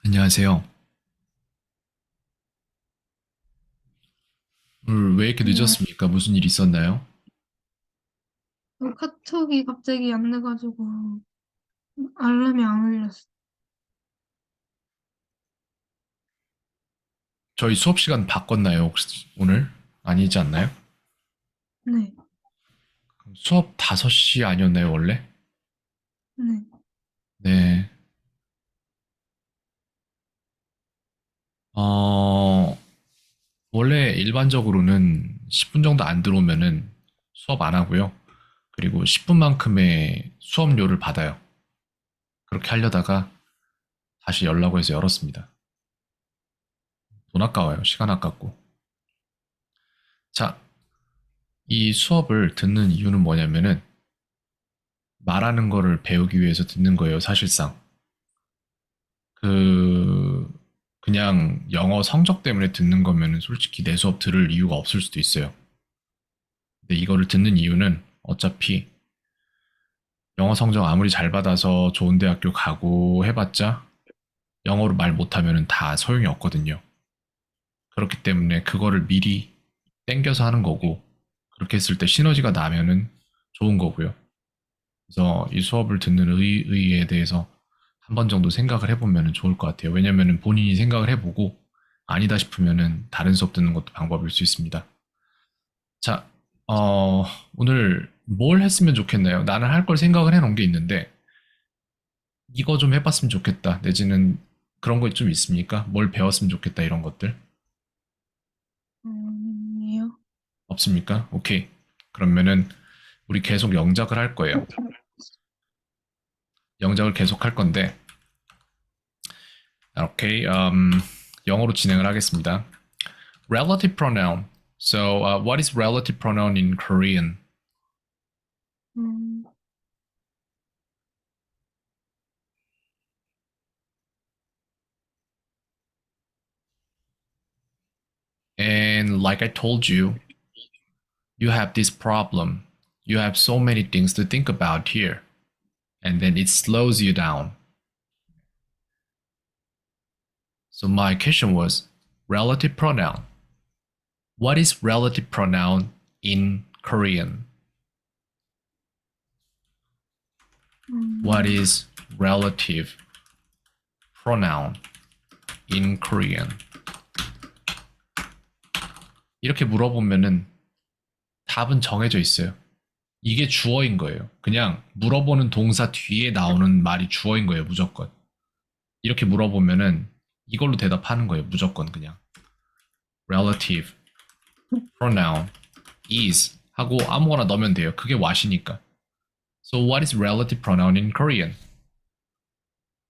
안녕하세요. 오늘 왜 이렇게 네. 늦었습니까? 무슨 일 있었나요? 카톡이 갑자기 안 돼가지고 알람이 안 울렸어. 저희 수업 시간 바꿨나요, 혹시 오늘? 아니지 않나요? 네, 수업 5시 아니었나요, 원래? 네. 네. 어, 원래 일반적으로는 10분 정도 안 들어오면은 수업 안 하고요. 그리고 10분만큼의 수업료를 받아요. 그렇게 하려다가 다시 연락을 해서 열었습니다. 돈 아까워요. 시간 아깝고. 자, 이 수업을 듣는 이유는 뭐냐면은 말하는 거를 배우기 위해서 듣는 거예요, 사실상. 그 그냥 영어 성적 때문에 듣는 거면은 솔직히 내 수업 들을 이유가 없을 수도 있어요. 근데 이거를 듣는 이유는 어차피 영어 성적 아무리 잘 받아서 좋은 대학교 가고 해봤자 영어로 말 못하면은 다 소용이 없거든요. 그렇기 때문에 그거를 미리 땡겨서 하는 거고 그렇게 했을 때 시너지가 나면은 좋은 거고요. 그래서 이 수업을 듣는 의의에 대해서 한 번 정도 생각을 해보면 좋을 것 같아요. 왜냐면은 본인이 생각을 해보고 아니다 싶으면은 다른 수업 듣는 것도 방법일 수 있습니다. 자, 오늘 뭘 했으면 좋겠나요? 나는 할 걸 생각을 해놓은 게 있는데 이거 좀 해봤으면 좋겠다. 내지는 그런 거 좀 있습니까? 뭘 배웠으면 좋겠다 이런 것들 이요. 없습니까? 오케이. 그러면은 우리 계속 영작을 할 거예요. 영작을 계속 할 건데 오케이. 영어로 진행을 하겠습니다. Relative pronoun. So, what is relative pronoun in Korean? 음, And like I told you, you have this problem. You have so many things to think about here. And then it slows you down. So, my question was relative pronoun. What is relative pronoun in Korean? What 음, is relative pronoun in Korean? 이렇게 물어보면은 답은 정해져 있어요. 이게 주어인 거예요. 그냥 물어보는 동사 뒤에 나오는 말이 주어인 거예요, 무조건. 이렇게 물어보면은 이걸로 대답하는 거예요, 무조건 그냥. relative, pronoun, is 하고 아무거나 넣으면 돼요. 그게 what이니까. So what is relative pronoun in Korean?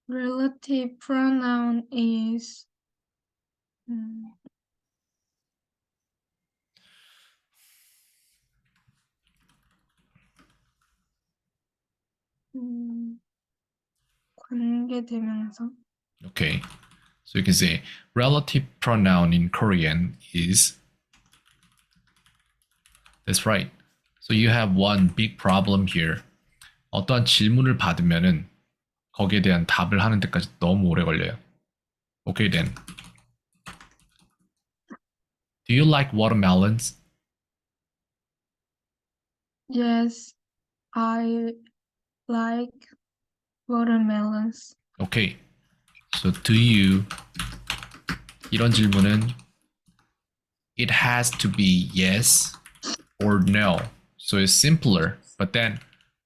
relative pronoun is 음, 음, 관계대명사. Okay. So you can say relative pronoun in Korean is. That's right. So you have one big problem here. 어떠한 질문을 받으면은 거기에 대한 답을 하는 데까지 너무 오래 걸려요. Okay then. Do you like watermelons? Yes, I like watermelons. Okay. So do you 이런 질문은 it has to be yes or no. So it's simpler. But then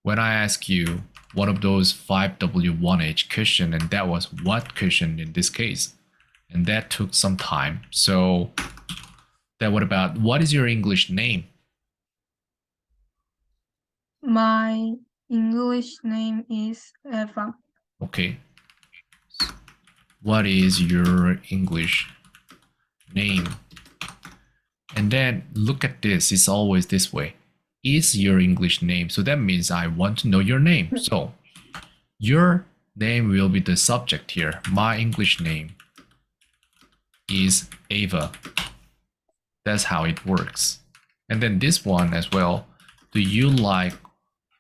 when I ask you one of those 5W1H question, and that was what question in this case, and that took some time. So then what about what is your English name? My English name is Eva. Okay. What is your English name? And then look at this. It's always this way. Is your English name? So that means I want to know your name. So your name will be the subject here. My English name is Ava. That's how it works. And then this one as well. Do you like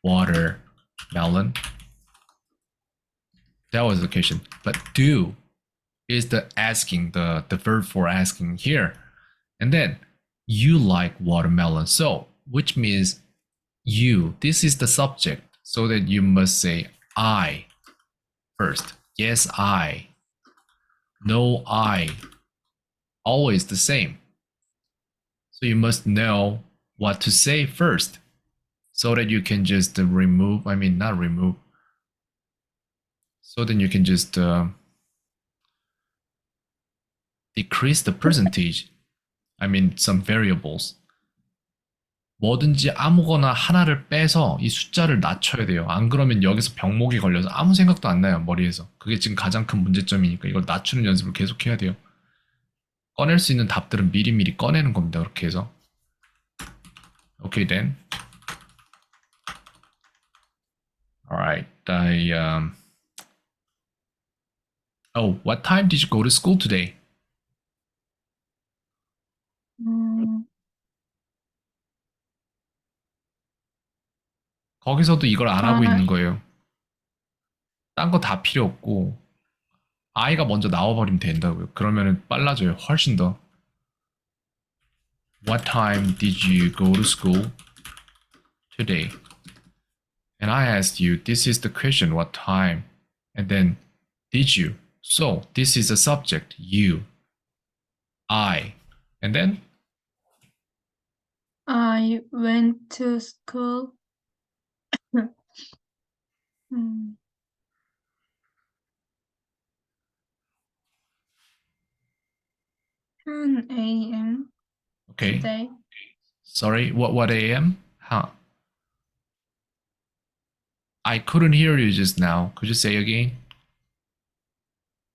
watermelon? That was the question. But do is the asking, the verb for asking here. And then you like watermelon. So, which means you. This is the subject. So that you must say I first. Yes, I. No, I. Always the same. So you must know what to say first so that you can just remove, I mean, not remove, so then you can just decrease the percentage. I mean, some variables. 뭐든지 아무거나 하나를 빼서 이 숫자를 낮춰야 돼요. 안 그러면 여기서 병목이 걸려서 아무 생각도 안 나요, 머리에서. 그게 지금 가장 큰 문제점이니까 이걸 낮추는 연습을 계속 해야 돼요. 꺼낼 수 있는 답들은 미리미리 꺼내는 겁니다, 그렇게 해서. Okay, then. Alright, Oh, what time did you go to school today? 음, 거기서도 이걸 안 하고 I, 있는 거예요. 딴 거 다 필요 없고 I가 먼저 나와버리면 된다고요. 그러면은 빨라져요. 훨씬 더. What time did you go to school today? And I asked you, this is the question, what time? And then, did you? So, this is the subject, you. I. And then, I went to school. 음, 10 a.m. okay. today. Sorry, what AM? Huh. I couldn't hear you just now. Could you say again?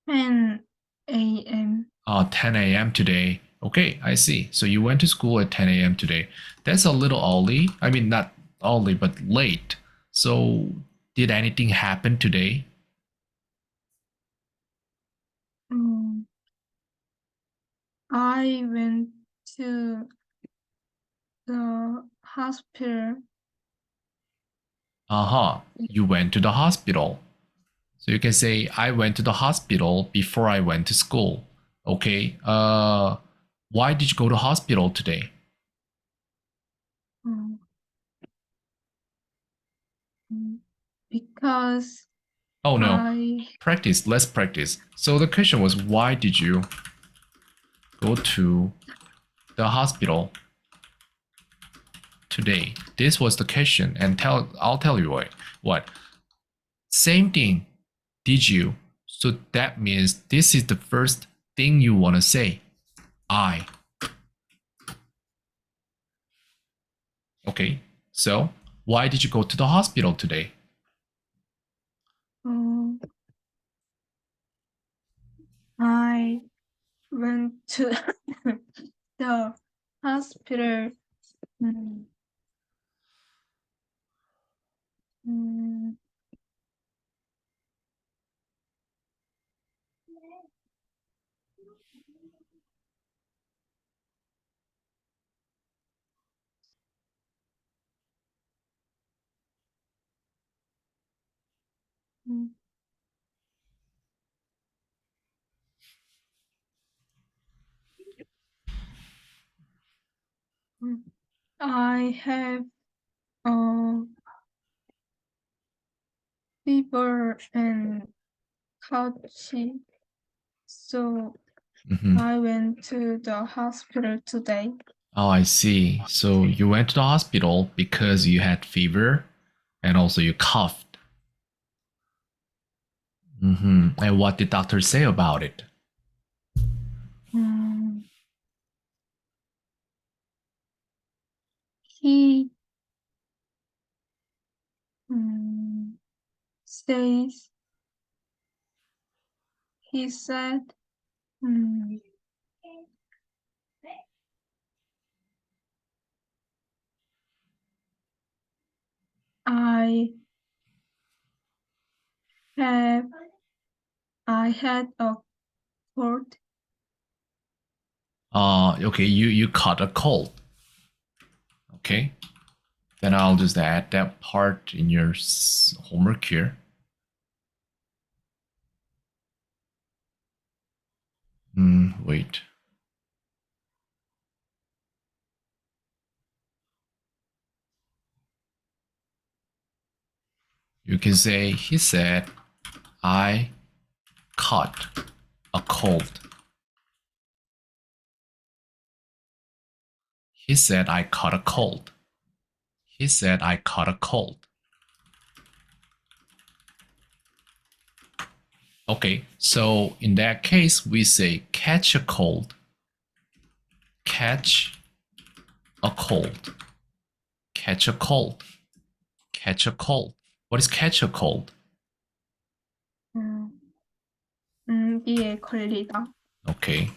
10 a.m. 10 a.m. today. Okay, I see. So you went to school at 10 a.m. today. That's a little early. I mean, not early, but late. So, did anything happen today? 음, I went to the hospital. Uh-huh. You went to the hospital. So you can say, I went to the hospital before I went to school. Okay. Why did you go to hospital today? 음, because Oh no. I Practice. Let's practice. So the question was, why did you go to the hospital today? This was the question, and I'll tell you why. What? Same thing. Did you? So that means this is the first thing you want to say. I. Okay. So why did you go to the hospital today? 어, I went to the hospital. 음, 음, 음, I have a fever and couch, so Mhm. I went to the hospital today. Oh, I see. So you went to the hospital because you had fever and also you coughed. And what did doctor say about it? 음, he says he said 음, I have I had a cold. Okay, you caught a cold. Okay, then I'll just add that part in your homework here. Wait. You can say, he said, I caught a cold. He said, I caught a cold. He said, I caught a cold. Okay, so in that case, we say catch a cold. Catch a cold. Catch a cold. Catch a cold. What is catch a cold? 감기에 걸리다. Okay,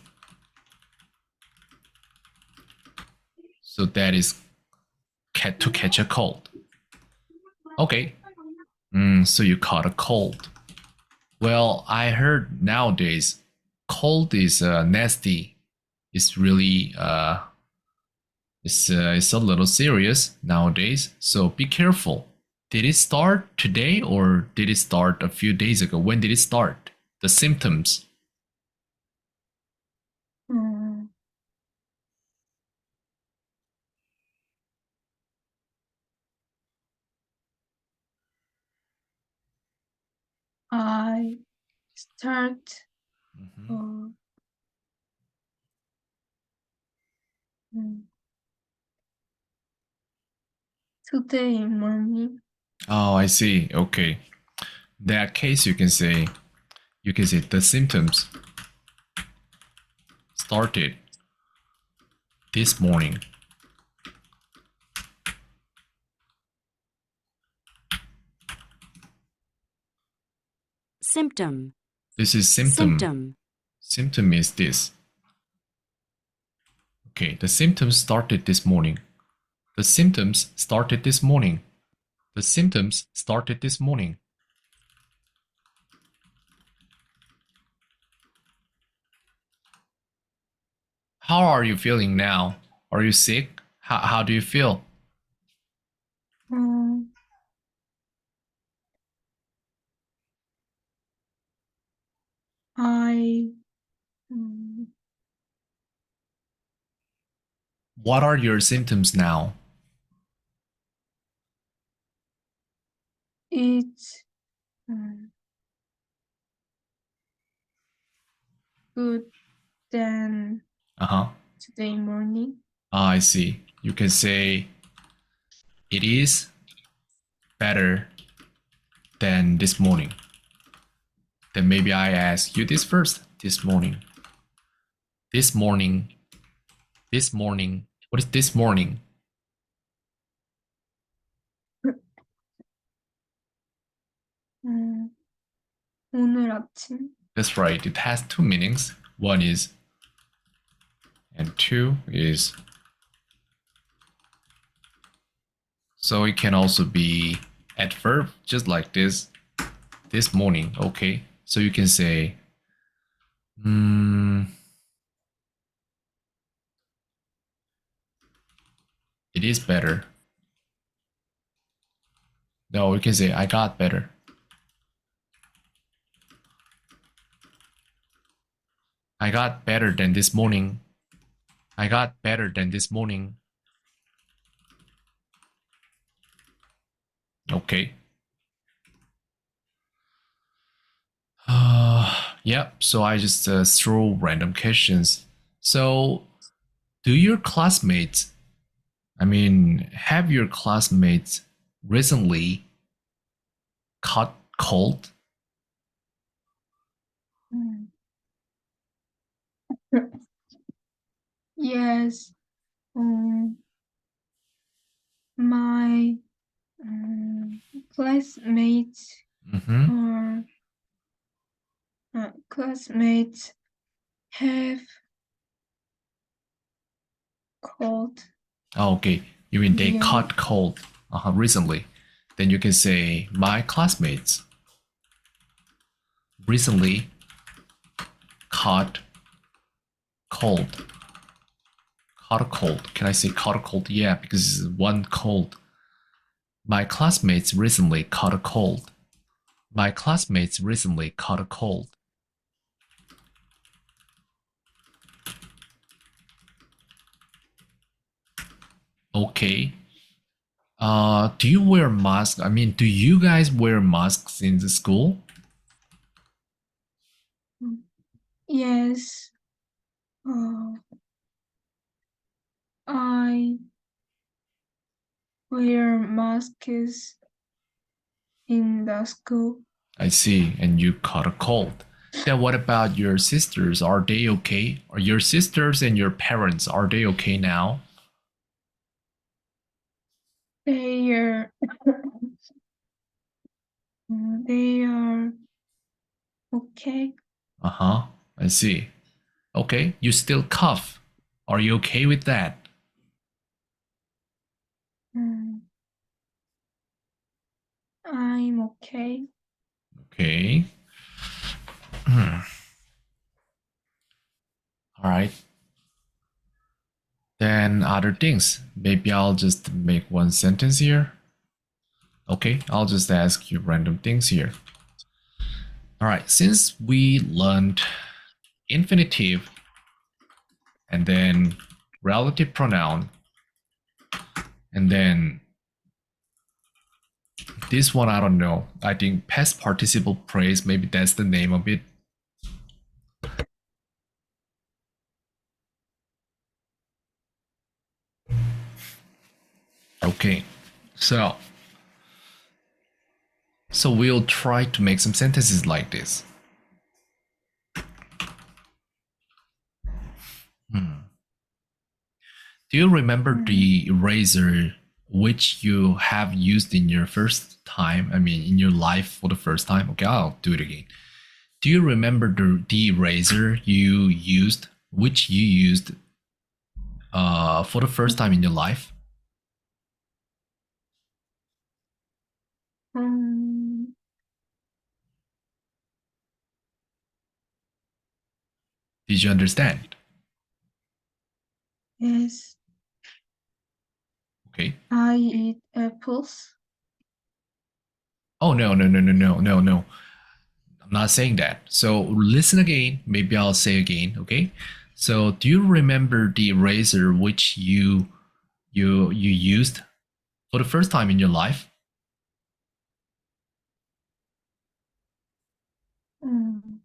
so that is to catch a cold. Okay, so you caught a cold. Well, I heard nowadays cold is nasty. It's really it's a little serious nowadays. So be careful. Did it start today or did it start a few days ago? When did it start? The symptoms. 음, I start Mhm. uh, 음, today morning. Oh, I see. Okay. In that case, you can say the symptoms started this morning. Symptom. This is symptom. Symptom. Symptom is this. Okay, the symptoms started this morning. The symptoms started this morning. The symptoms started this morning. How are you feeling now? Are you sick? How do you feel? 음, I 음, What are your symptoms now? it's 음, good than Uh huh. today morning. I see. You can say it is better than this morning. Then maybe I ask you this first. This morning. This morning. This morning. What is this morning? 음, 오늘 아침. That's right. It has two meanings. One is, and two is. So it can also be adverb, just like this. This morning. Okay. So you can say, it is better. No, you can say, I got better. I got better than this morning. I got better than this morning. Okay. Yep. So I just throw random questions. So, do your classmates, have your classmates recently caught cold? 음. Yes, um, my classmates Mm-hmm. or classmates have cold. Oh, okay. You mean they Yeah. caught cold recently? Then you can say my classmates recently caught cold. Caught a cold. Can I say caught a cold? Yeah, because it's one cold. My classmates recently caught a cold. My classmates recently caught a cold. Okay. Do you wear masks? I mean, do you guys wear masks in the school? Yes, uh, I wear masks in the school. I see, and you caught a cold. Then what about your sisters? Are they okay? Are your sisters and your parents, are they okay now? They are, they are okay. Uh-huh. I see. Okay, you still cough. Are you okay with that? Mm, I'm okay. Okay. Hmm. All right. Then other things. Maybe I'll just make one sentence here. Okay, I'll just ask you random things here. All right, since we learned infinitive and then relative pronoun and then this one I don't know. I think past participle phrase, maybe that's the name of it. Okay. So we'll try to make some sentences like this. Hmm. Do you remember Mm, the eraser which you have used in your first time? I mean, in your life for the first time? Okay, I'll do it again. Do you remember the eraser you used, which you used for the first time in your life? um, Did you understand? yes, Okay. I eat apples. Oh no no no no no no no. I'm not saying that. So listen again. Maybe I'll say again. Okay. So do you remember the eraser which you used for the first time in your life? Mm,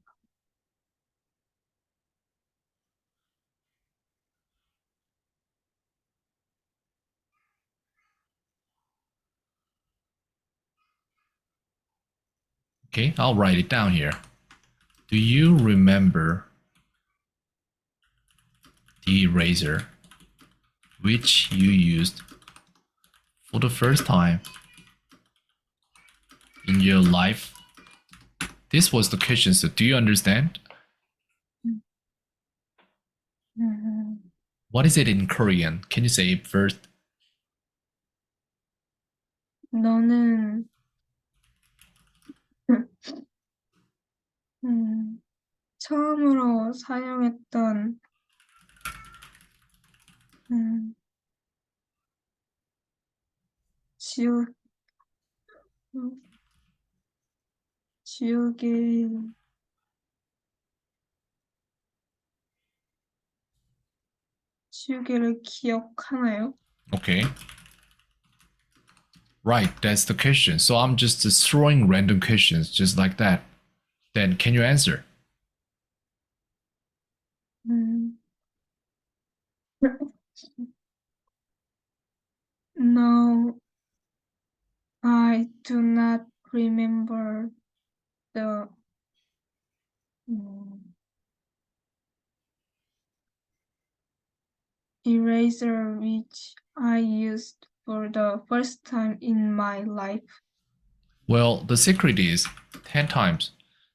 Okay, I'll write it down here. Do you remember the eraser which you used for the first time in your life? This was the question. So do you understand? mm, What is it in Korean? Can you say it first? 너는 음, 처음으로 사용했던 음, 지우, 음, 지우개, 지우개를 기억하나요? Okay. Right, that's the question. So I'm just throwing random questions just like that. Then can you answer? 음, No, I do not remember the 음, eraser which I used for the first time in my life. Well, the secret is 10 times.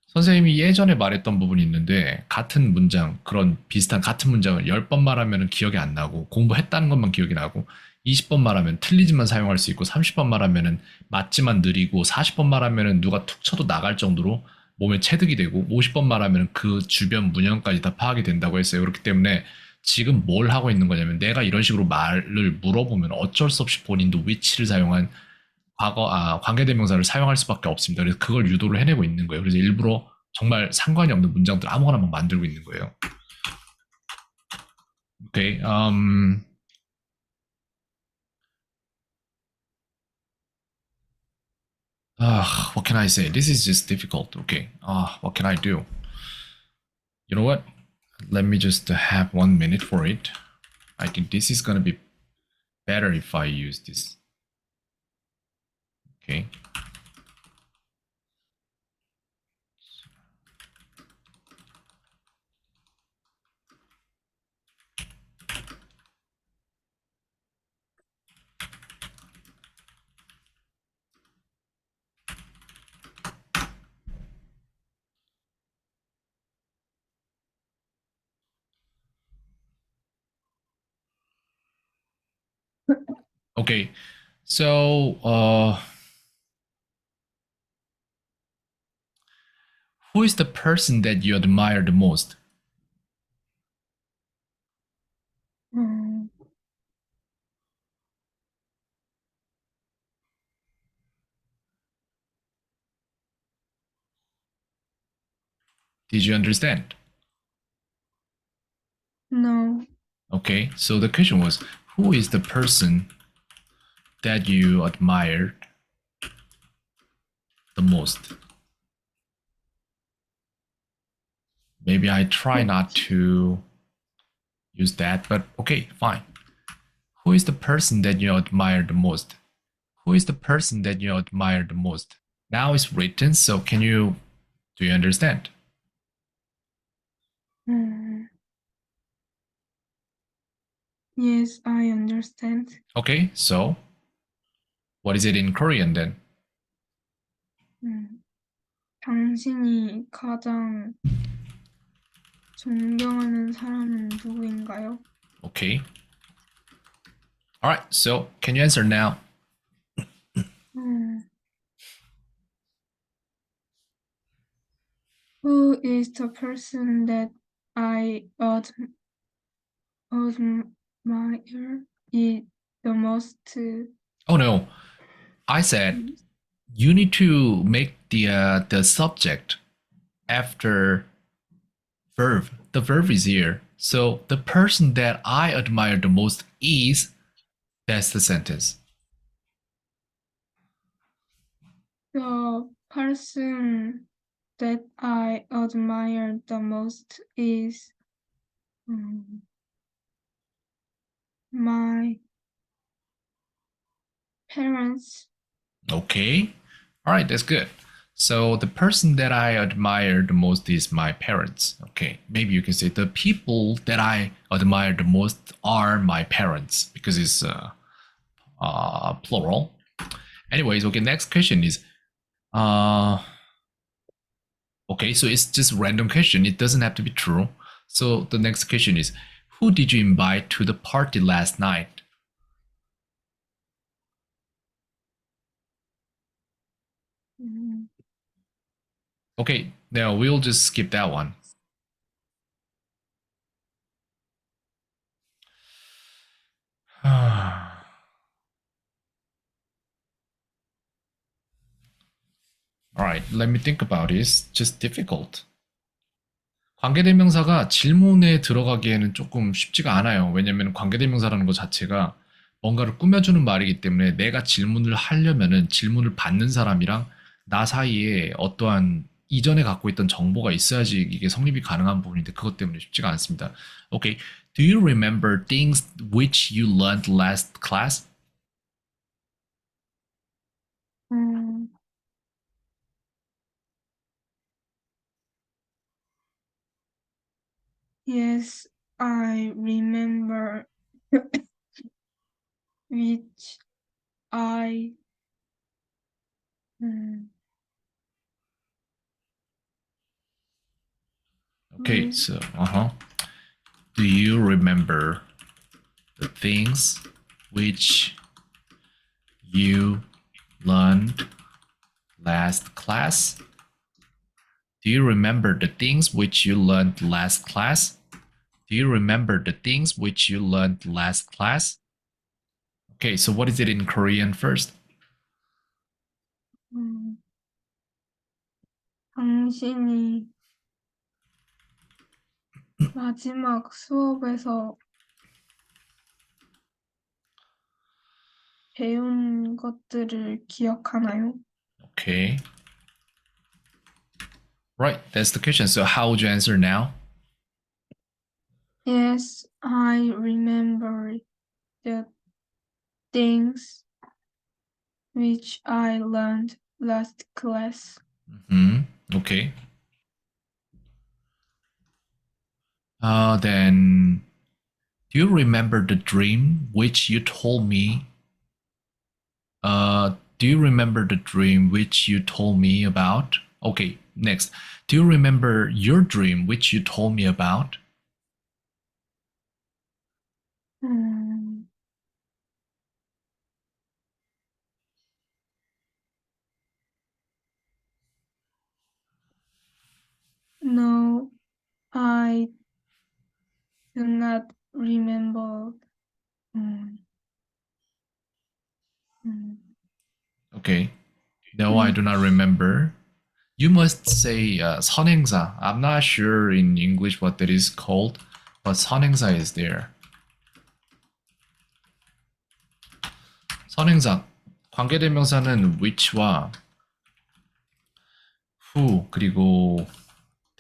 선생님이 예전에 말했던 부분이 있는데 같은 문장, 그런 비슷한 같은 문장을 10번 말하면 기억이 안 나고 공부했다는 것만 기억이 나고 20번 말하면 틀리지만 사용할 수 있고 30번 말하면 맞지만 느리고 40번 말하면 누가 툭 쳐도 나갈 정도로 몸에 체득이 되고 50번 말하면 그 주변 문양까지 다 파악이 된다고 했어요. 그렇기 때문에 지금 뭘 하고 있는 거냐면 내가 이런 식으로 말을 물어보면 어쩔 수 없이 본인도 위치를 사용한 관계대명사를 사용할 수밖에 없습니다. 그래서 그걸 유도를 해내고 있는 거예요. 그래서 일부러 정말 상관이 없는 문장들 아무거나 막 만들고 있는 거예요. 오케이. What can I say? This is just difficult. Okay. What can I do? You know what? Let me just have 1 minute for it. I think this is gonna be better if I use this. Okay. Okay. So, who is the person that you admire the most? 음, Did you understand? no, Okay. So the question was, who is the person that you admired the most? Maybe I try not which, to use that, but okay, fine. Who is the person that you admire the most? Who is the person that you admire the most? Now it's written, so do you understand? 음, yes, I understand. Okay, so what is it in Korean then? 음, 당신이 가장 존경하는 사람은 누구인가요? Okay. All right, so can you answer now? 음, who is the person that I admire it the most? Oh no, I said you need to make the subject after verb. The verb is here. So the person that I admire the most is, that's the sentence. The person that I admire the most is my parents. Okay. All right, that's good. So the person that I admire the most is my parents. Okay. Maybe you can say the people that I admire the most are my parents because it's plural. Anyways, okay, next question is uh okay, so it's just random question. It doesn't have to be true. So the next question is, who did you invite to the party last night? 음, Okay, now we'll just skip that one. All right, let me think about it. It's just difficult. 관계대명사가 질문에 들어가기에는 조금 쉽지가 않아요. 왜냐면 관계대명사라는 것 자체가 뭔가를 꾸며주는 말이기 때문에 내가 질문을 하려면은 질문을 받는 사람이랑 나 사이에 어떠한 이전에 갖고 있던 정보가 있어야지 이게 성립이 가능한 부분인데 그것 때문에 쉽지가 않습니다. Okay, do you remember things which you learned last class? 음, yes, I remember which I 음, Okay, re- so do you remember the things which you learned last class? Do you remember the things which you learned last class? Do you remember the things which you learned last class? Okay, so what is it in Korean first? 음, 당신이 마지막 수업에서 배운 것들을 기억하나요? Okay. Right, that's the question. So how would you answer now? Yes, I remember the things which I learned last class. Okay. Then, do you remember the dream which you told me? Do you remember the dream which you told me about? Okay, next. Do you remember your dream which you told me about? Mm, no, I do not remember. Mm, mm, Okay. No, I do not which remember. You must say 선행사. I'm not sure in English what that is called, but 선행사 is there. 선행사. 관계대명사는 which와 who 그리고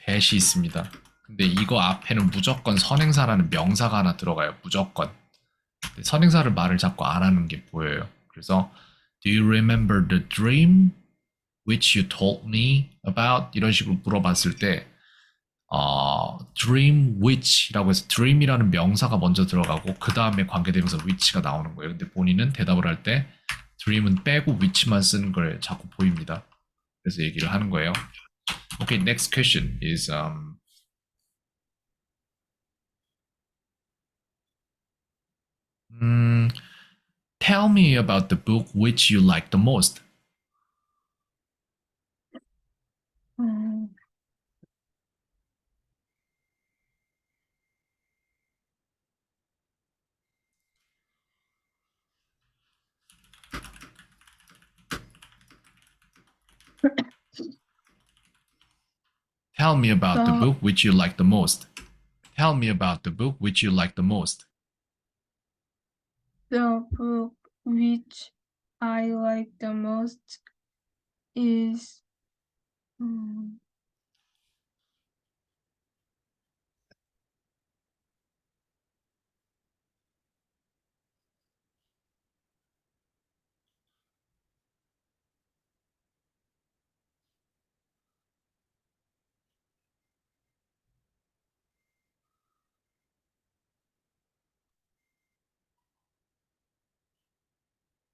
that이 있습니다. 근데 이거 앞에는 무조건 선행사라는 명사가 하나 들어가요. 무조건. 근데 선행사를 말을 자꾸 안 하는 게 보여요. 그래서 Do you remember the dream which you told me about? 이런 식으로 물어봤을 때 dream which라고 해서 dream이라는 명사가 먼저 들어가고 그 다음에 관계대명사 which가 나오는 거예요. 근데 본인은 대답을 할 때 dream은 빼고 which만 쓰는 걸 자꾸 보입니다. 그래서 얘기를 하는 거예요. Okay, next question is mm, tell me about the book which you like the most. mm, Tell me about the the book which you like the most. Tell me about the book which you like the most. the book which I like the most is mm,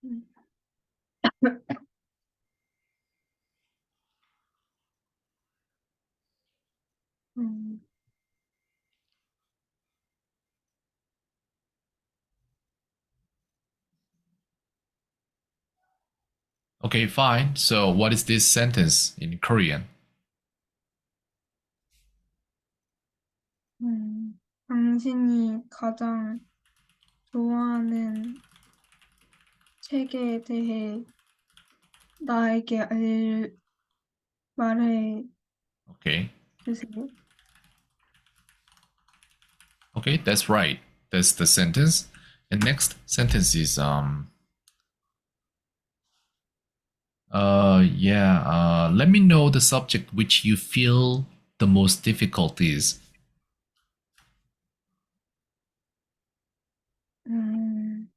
mm, mm, Okay, fine. So, what is this sentence in Korean? 당신이 가장 좋아하는 책에 대해 나에게 말해 Okay. 주세요. Okay, that's right. That's the sentence. And next sentence is let me know the subject which you feel the most difficulties. 음,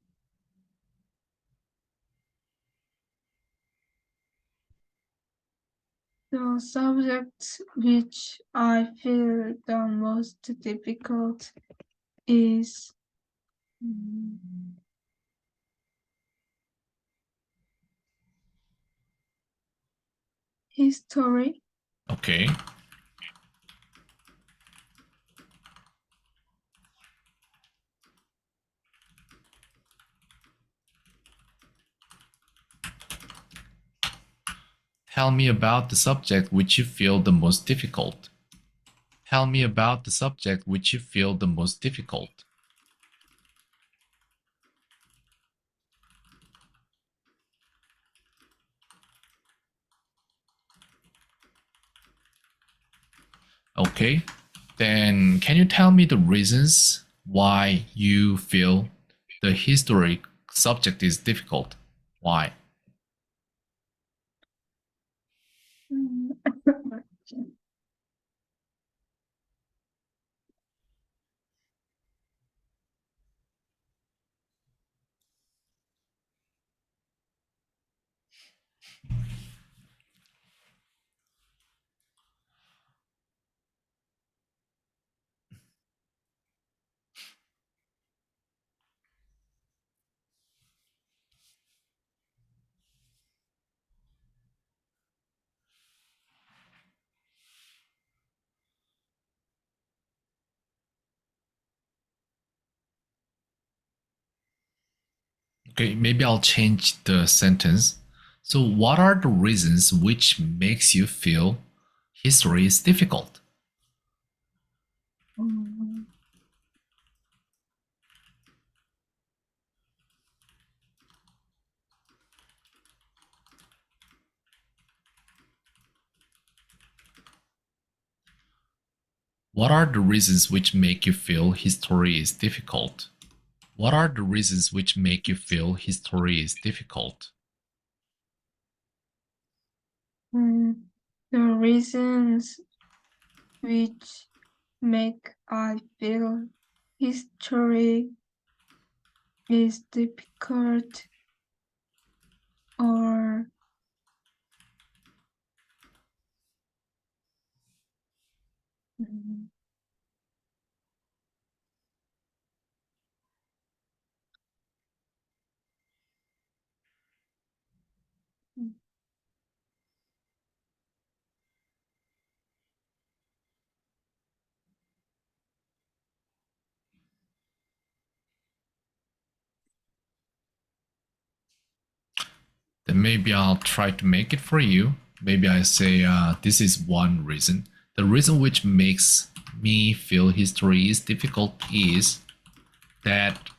the subject which I feel the most difficult is history. Okay. Tell me about the subject which you feel the most difficult. Tell me about the subject which you feel the most difficult. Okay. Then can you tell me the reasons why you feel the history subject is difficult? Why? 음, Okay, maybe I'll change the sentence. So, what are the reasons which makes you feel history is difficult? 음, What are the reasons which make you feel history is difficult? What are the reasons which make you feel history is difficult? the reasons which make I feel history is difficult or 음, 음, Then maybe I'll try to make it for you. Maybe I say this is one reason. The reason which makes me feel history is difficult is that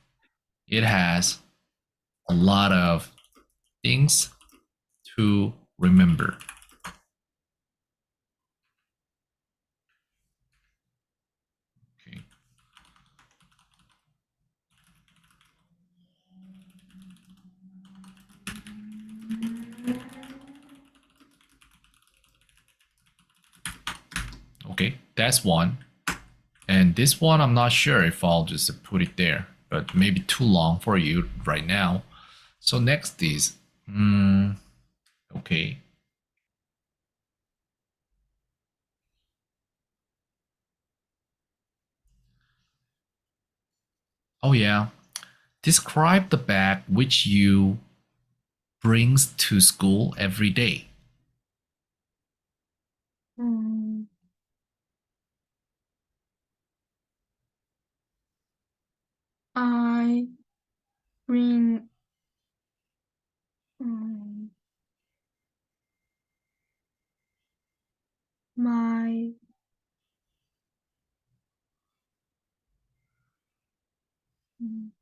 it has a lot of things to remember. Okay. Okay, that's one. And this one, I'm not sure if I'll just put it there, but maybe too long for you right now. So next is, okay. Oh yeah, describe the bag which you brings to school every day. 음, I bring 음, my 음,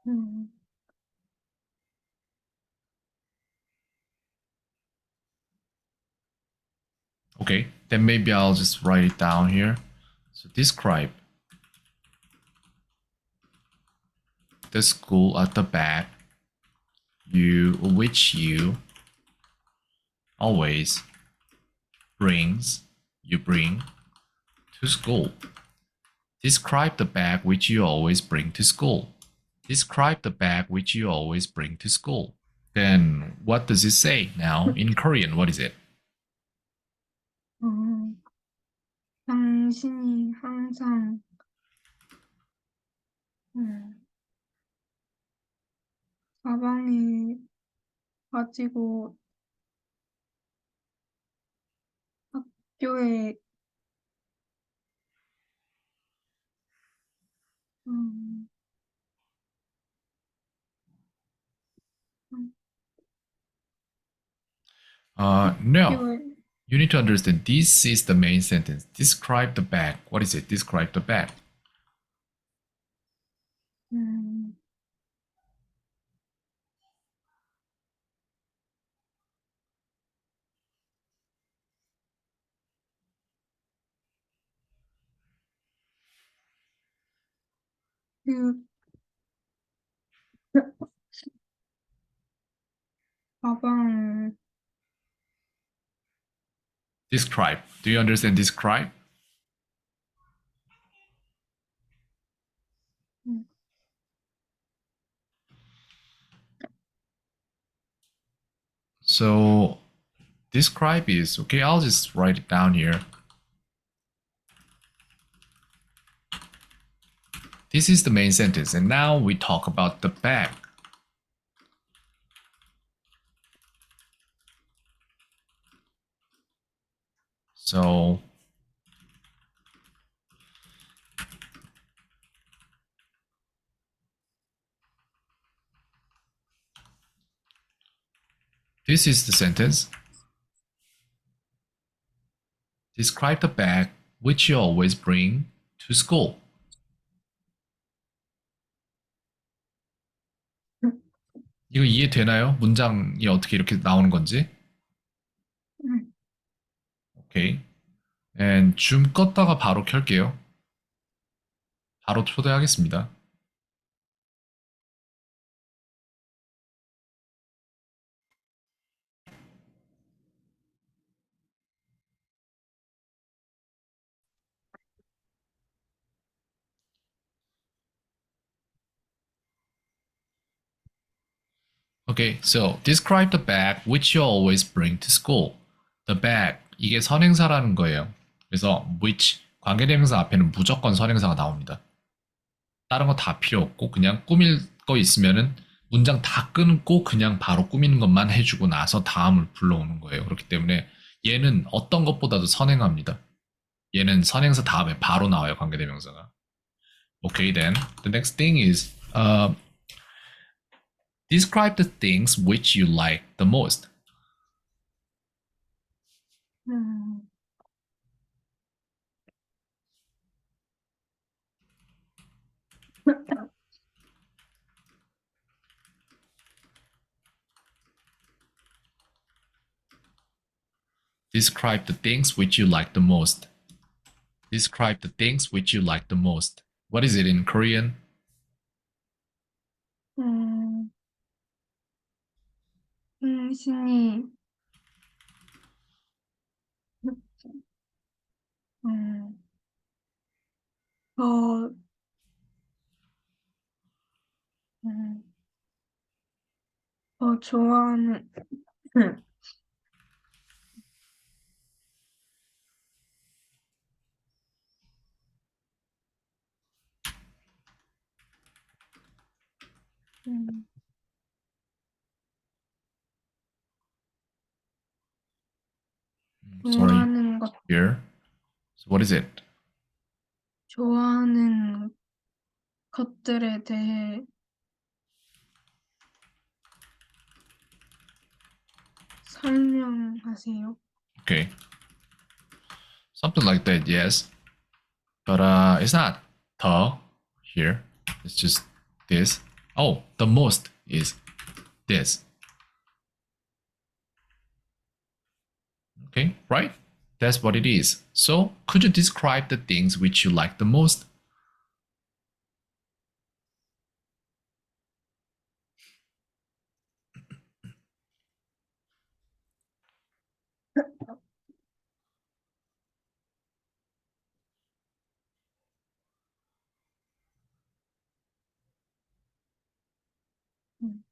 음, Okay, then maybe I'll just write it down here. So describe the school at the back you which you always brings you bring to school. Describe the bag which you always bring to school. Describe the bag which you always bring to school. Then what does it say now in Korean? What is it? 음, 당신이 항상 음, 가방에 가지고 학교에 음, 음, No. 학교에 You need to understand this is the main sentence. Describe the bag. What is it? Describe the bag. 음, 그 가방, Describe. Do you understand describe? 음, So describe is okay. I'll just write it down here. This is the main sentence, and now we talk about the bag. So this is the sentence. Describe the bag which you always bring to school. 이거 이해되나요? 문장이 어떻게 이렇게 나오는 건지? 음, 오케이. And 줌 껐다가 바로 켤게요. 바로 초대하겠습니다. Okay, so describe the bag which you always bring to school. The bag 이게 선행사라는 거예요. 그래서 which 관계대명사 앞에는 무조건 선행사가 나옵니다. 다른 거 다 필요 없고 그냥 꾸밀 거 있으면은 문장 다 끊고 그냥 바로 꾸미는 것만 해주고 나서 다음을 불러오는 거예요. 그렇기 때문에 얘는 어떤 것보다도 선행합니다. 얘는 선행사 다음에 바로 나와요. 관계대명사가. Okay, then the next thing is describe the things which you like the most. 음, Describe the things which you like the most. Describe the things which you like the most. What is it in Korean? 음, 신이, 음, 더, 음, 더 좋아하는, 음, Sorry, 좋아하는 것, here. So what is it? 좋아하는 것들에 대해 설명하세요. Okay, something like that. Yes, but it's not the here. It's just this. Oh, the most is this. Okay, right? That's what it is. So, could you describe the things which you like the most? 음,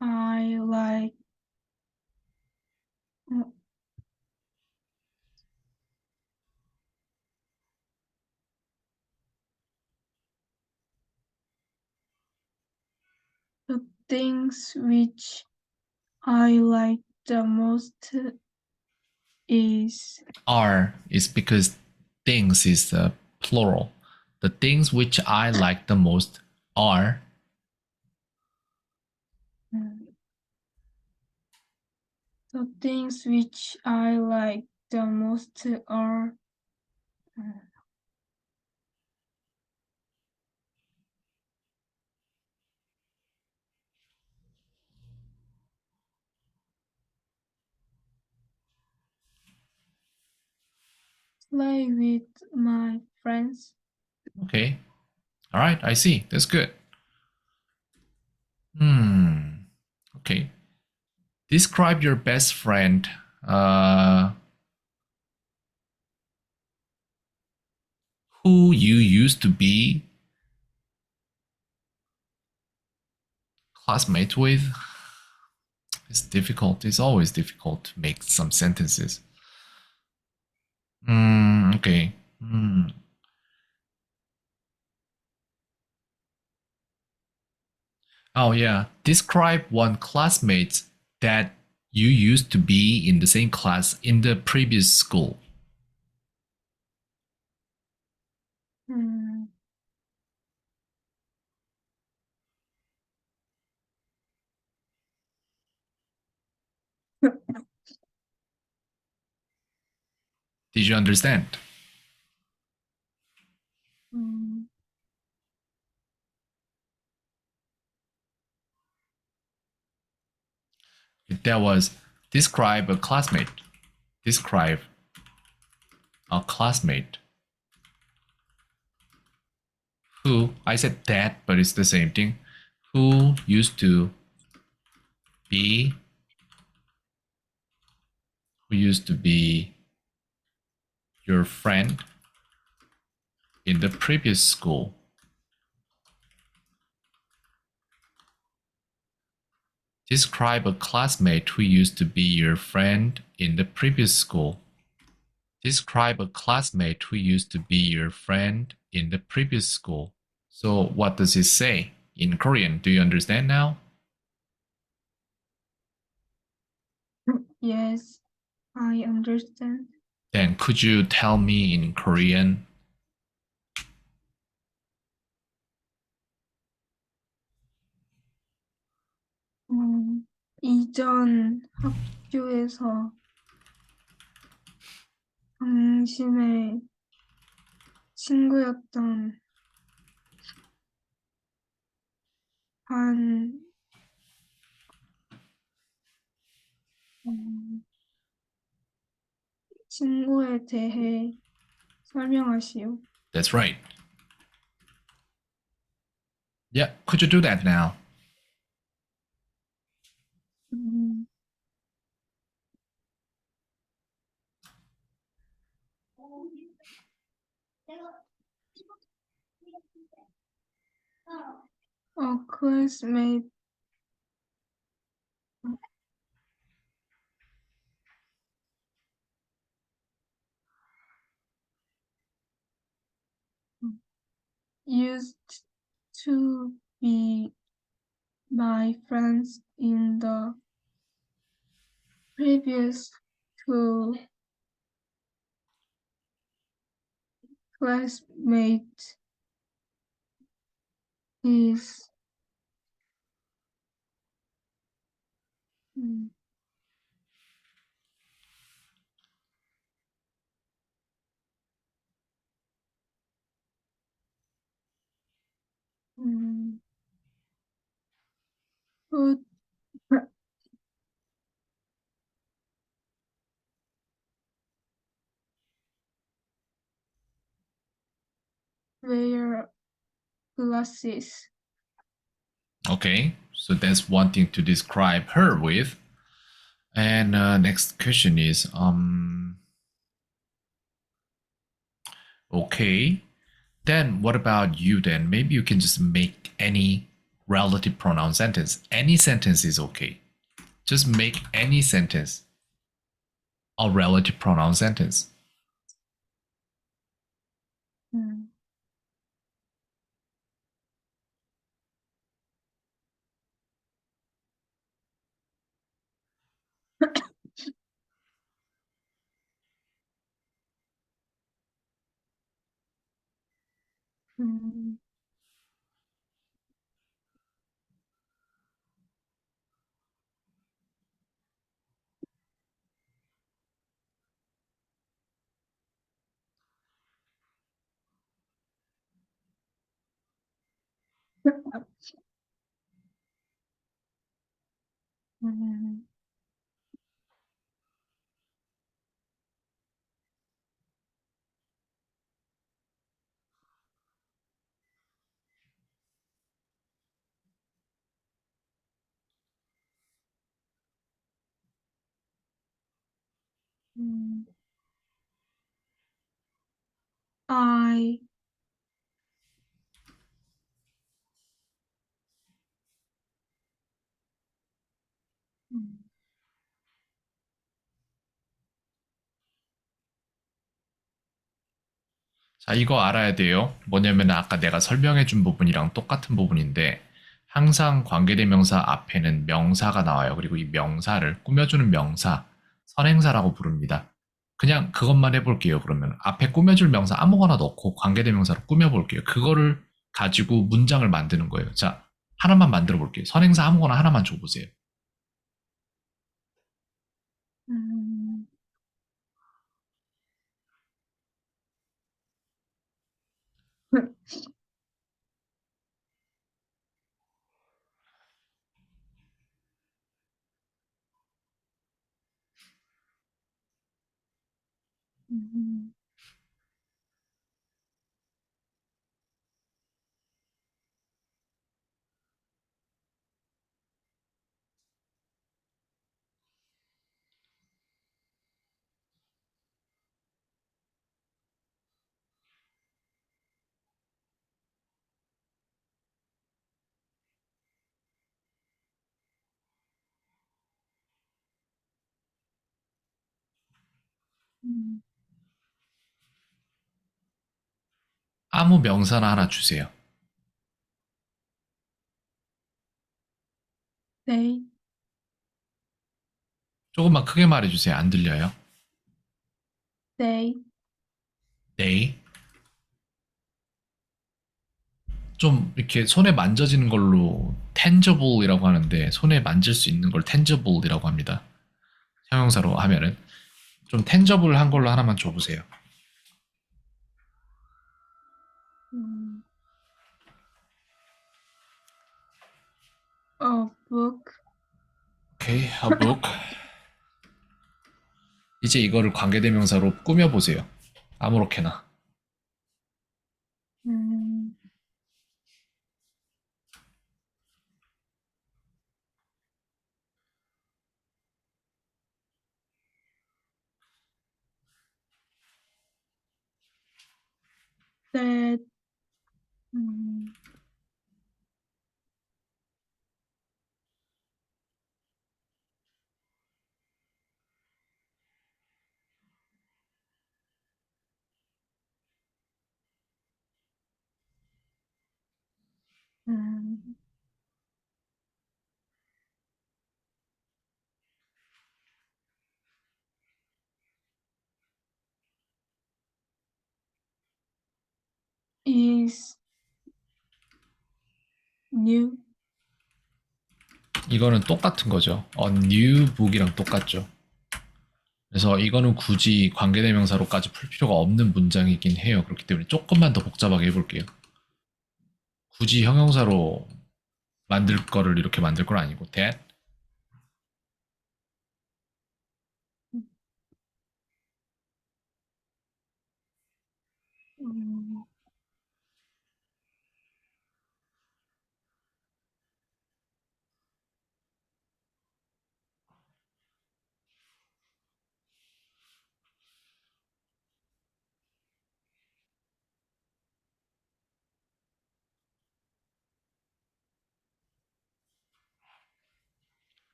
I like, 어, the things which I like the most is, Are is because things is plural. The things which I like the most are 음, the things which I like the most are, 음, play with my friends. Okay. All right, I see. That's good. Hmm. Okay. Describe your best friend. Uh, who you used to be classmate with. It's difficult. It's always difficult to make some sentences. Okay. Oh, yeah. Describe one classmate that you used to be in the same class in the previous school. Hmm. Did you understand? Hmm. That was describe a classmate. Describe a classmate who, I said that, but it's the same thing. Who used to be, who used to be your friend in the previous school. Describe a classmate who used to be your friend in the previous school. Describe a classmate who used to be your friend in the previous school. So, what does it say in Korean? Do you understand now? Yes, I understand. Then, could you tell me in Korean? 이전 학교에서 당신의 친구였던 한 음, 친구에 대해 설명하시오. That's right. Yeah, could you do that now? 음, A classmate used to be my friends in the previous school. Classmate is 음, 음, who wear glasses. Okay, so that's one thing to describe her with. And next question is okay. Then what about you then? Maybe you can just make any relative pronoun sentence. Any sentence is okay. Just make any sentence a relative pronoun sentence. 음, 음, 음, 음, I, 음, 자, 이거 알아야 돼요. 뭐냐면 아까 내가 설명해 준 부분이랑 똑같은 부분인데 항상 관계대명사 앞에는 명사가 나와요. 그리고 이 명사를 꾸며주는 명사, 선행사라고 부릅니다. 그냥 그것만 해볼게요. 그러면 앞에 꾸며줄 명사 아무거나 넣고 관계대명사로 꾸며볼게요. 그거를 가지고 문장을 만드는 거예요. 자, 하나만 만들어 볼게요. 선행사 아무거나 하나만 줘보세요. 음, 음, 음. 아무 명사나 하나 주세요. They, 조금만 크게 말해주세요. 안 들려요? they, They. 좀 이렇게 손에 만져지는 걸로 tangible이라고 하는데 손에 만질 수 있는 걸 tangible이라고 합니다. 형용사로 하면은 좀 tangible 한 걸로 하나만 줘보세요. 음, a book, 오케이, a book. 이제 이거를 관계대명사로 꾸며보세요. 아무렇게나. 음, that, 음, 음, is new, 이거는 똑같은 거죠. A new book이랑 똑같죠. 그래서 이거는 굳이 관계대명사로까지 풀 필요가 없는 문장이긴 해요. 그렇기 때문에 조금만 더 복잡하게 해볼게요. 굳이 형용사로 만들 거를 이렇게 만들 건 아니고 that. 음,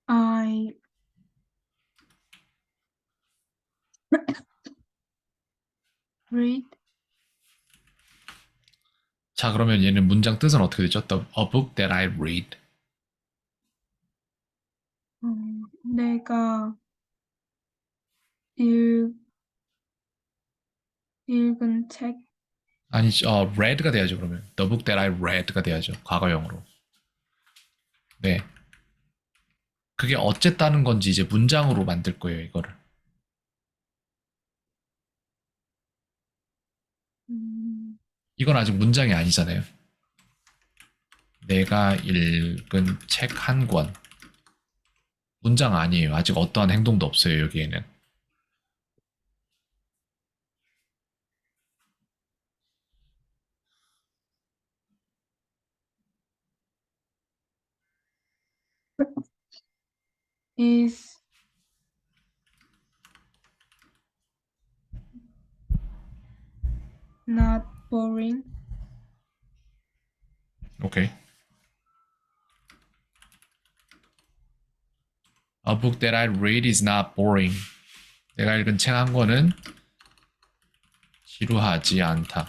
I read, 자, 그러면 얘는 문장 뜻은 어떻게 되죠? A book that I read. 내가 읽, 읽은 책, 아니, read가 돼야죠, 그러면. The book that I read가 돼야죠. 과거형으로. 네. 그게 어쨌다는 건지 이제 문장으로 만들 거예요, 이거를. 음, 이건 아직 문장이 아니잖아요. 내가 읽은 책 한 권. 문장 아니에요. 아직 어떠한 행동도 없어요, 여기에는. is not boring. 오케이. A book that I read is not boring. 내가 읽은 책 한 권은 지루하지 않다.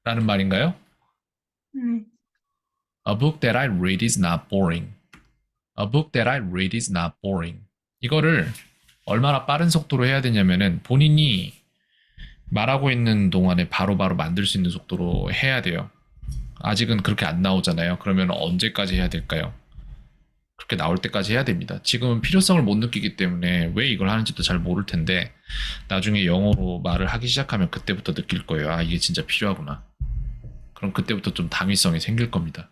라는 말인가요? 네. A book that I read is not boring. A book that I read is not boring. 이거를 얼마나 빠른 속도로 해야 되냐면은 본인이 말하고 있는 동안에 바로바로 만들 수 있는 속도로 해야 돼요. 아직은 그렇게 안 나오잖아요. 그러면 언제까지 해야 될까요? 그렇게 나올 때까지 해야 됩니다. 지금은 필요성을 못 느끼기 때문에 왜 이걸 하는지도 잘 모를 텐데 나중에 영어로 말을 하기 시작하면 그때부터 느낄 거예요. 아, 이게 진짜 필요하구나. 그럼 그때부터 좀 당위성이 생길 겁니다.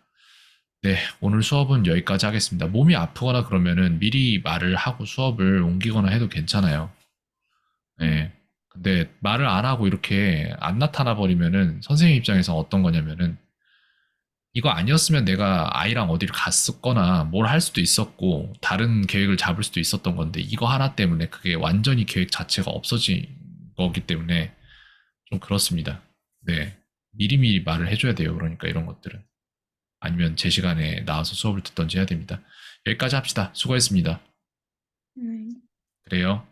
네, 오늘 수업은 여기까지 하겠습니다. 몸이 아프거나 그러면은 미리 말을 하고 수업을 옮기거나 해도 괜찮아요. 네. 근데 말을 안 하고 이렇게 안 나타나 버리면은 선생님 입장에서 어떤 거냐면은 이거 아니었으면 내가 아이랑 어디를 갔었거나 뭘 할 수도 있었고 다른 계획을 잡을 수도 있었던 건데 이거 하나 때문에 그게 완전히 계획 자체가 없어진 거기 때문에 좀 그렇습니다. 네. 미리미리 말을 해줘야 돼요. 그러니까 이런 것들은. 아니면 제 시간에 나와서 수업을 듣던지 해야 됩니다. 여기까지 합시다. 수고했습니다. 네. 그래요.